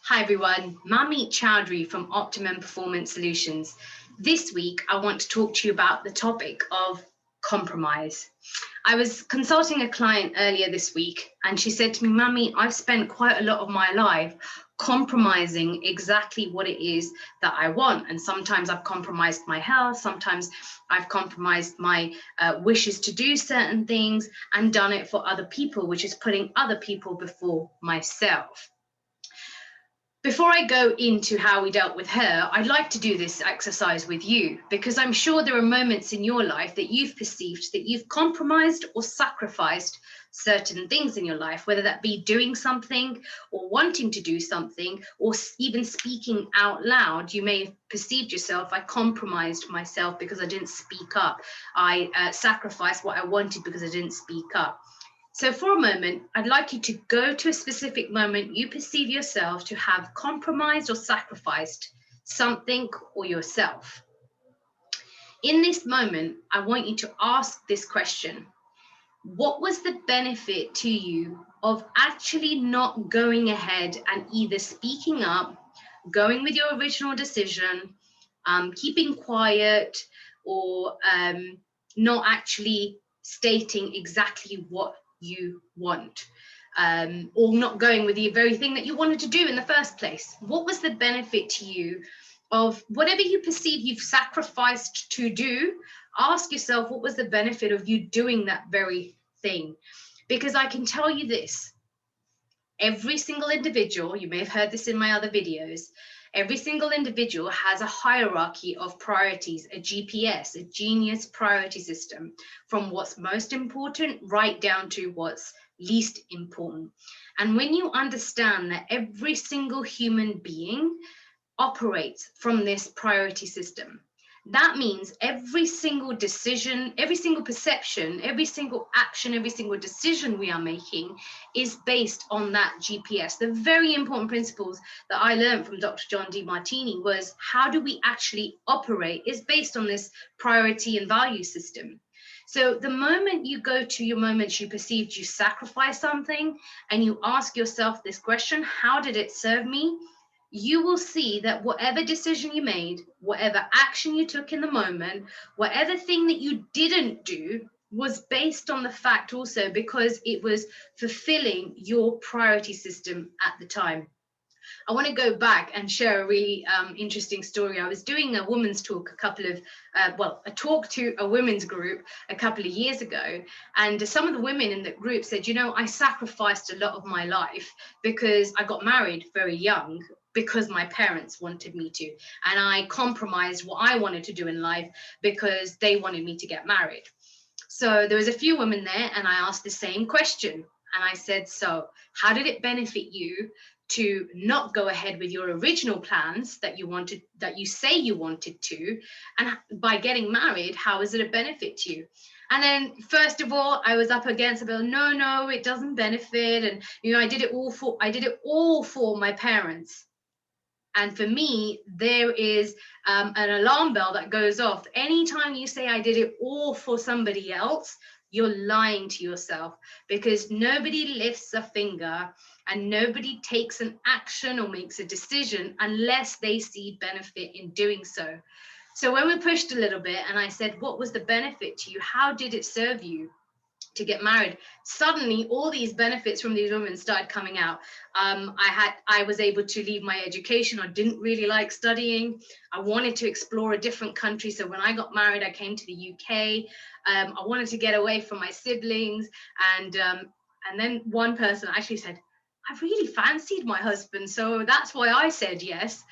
Hi everyone, Mamit Chowdhury from Optimum Performance Solutions. This week, I want to talk to you about the topic of compromise. I was consulting a client earlier this week and she said to me, Mamit, I've spent quite a lot of my life compromising exactly what it is that I want. And sometimes I've compromised my health, sometimes I've compromised my wishes to do certain things and done it for other people, which is putting other people before myself. Before I go into how we dealt with her, I'd like to do this exercise with you because I'm sure there are moments in your life that you've perceived that you've compromised or sacrificed certain things in your life, whether that be doing something or wanting to do something or even speaking out loud. You may have perceived yourself, I compromised myself because I didn't speak up. I sacrificed what I wanted because I didn't speak up. So for a moment, I'd like you to go to a specific moment you perceive yourself to have compromised or sacrificed something or yourself. In this moment, I want you to ask this question. What was the benefit to you of actually not going ahead and either speaking up, going with your original decision, keeping quiet, or not actually stating exactly what you want, or not going with the very thing that you wanted to do in the first place? What was the benefit to you of whatever you perceive you've sacrificed to do? Ask yourself, what was the benefit of you doing that very thing? Because I can tell you this, every single individual, you may have heard this in my other videos, every single individual has a hierarchy of priorities, a GPS, a genius priority system, from what's most important right down to what's least important. And when you understand that every single human being operates from this priority system, that means every single decision, every single perception, every single action, every single decision we are making is based on that GPS. The very important principles that I learned from Dr. John Demartini was how do we actually operate is based on this priority and value system. So the moment you go to your moments you perceived you sacrificed something and you ask yourself this question, how did it serve me? You will see that whatever decision you made, whatever action you took in the moment, whatever thing that you didn't do was based on the fact also because it was fulfilling your priority system at the time. I want to go back and share a really interesting story. I was doing a women's talk a talk to a women's group a couple of years ago. And some of the women in the group said, you know, I sacrificed a lot of my life because I got married very young because my parents wanted me to. And I compromised what I wanted to do in life because they wanted me to get married. So there was a few women there and I asked the same question. And I said, so how did it benefit you to not go ahead with your original plans that you wanted, that you say you wanted to, and by getting married, how is it a benefit to you? And then first of all, I was up against about, no, it doesn't benefit. And, you know, I did it all for my parents. And for me, there is an alarm bell that goes off. Anytime you say I did it all for somebody else, you're lying to yourself, because nobody lifts a finger and nobody takes an action or makes a decision unless they see benefit in doing so. So when we pushed a little bit and I said, what was the benefit to you? How did it serve you to get married? Suddenly all these benefits from these women started coming out. I was able to leave my education. I didn't really like studying. I wanted to explore a different country. So when I got married, I came to the UK. I wanted to get away from my siblings. And then one person actually said, I really fancied my husband, so that's why I said yes.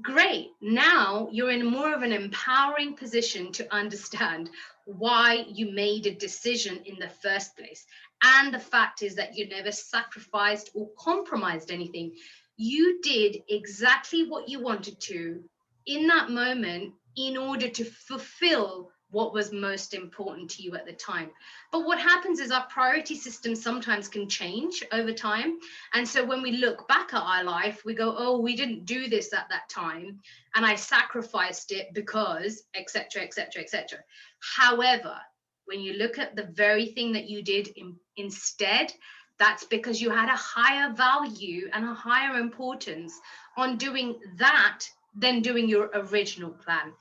Great. Now you're in more of an empowering position to understand why you made a decision in the first place. And the fact is that you never sacrificed or compromised anything. You did exactly what you wanted to in that moment in order to fulfill what was most important to you at the time. But what happens is our priority system sometimes can change over time. And so when we look back at our life, we go, oh, we didn't do this at that time, and I sacrificed it because, etc., etc., etc. However, when you look at the very thing that you did instead, That's because you had a higher value and a higher importance on doing that than doing your original plan.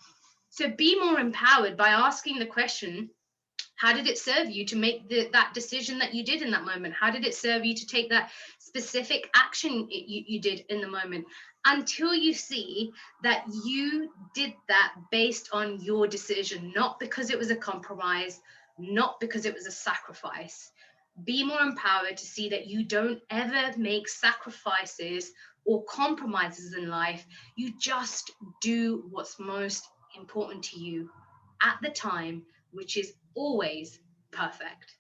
So be more empowered by asking the question, how did it serve you to make that decision that you did in that moment? How did it serve you to take that specific action you did in the moment? Until you see that you did that based on your decision, not because it was a compromise, not because it was a sacrifice. Be more empowered to see that you don't ever make sacrifices or compromises in life. You just do what's most important to you at the time, which is always perfect.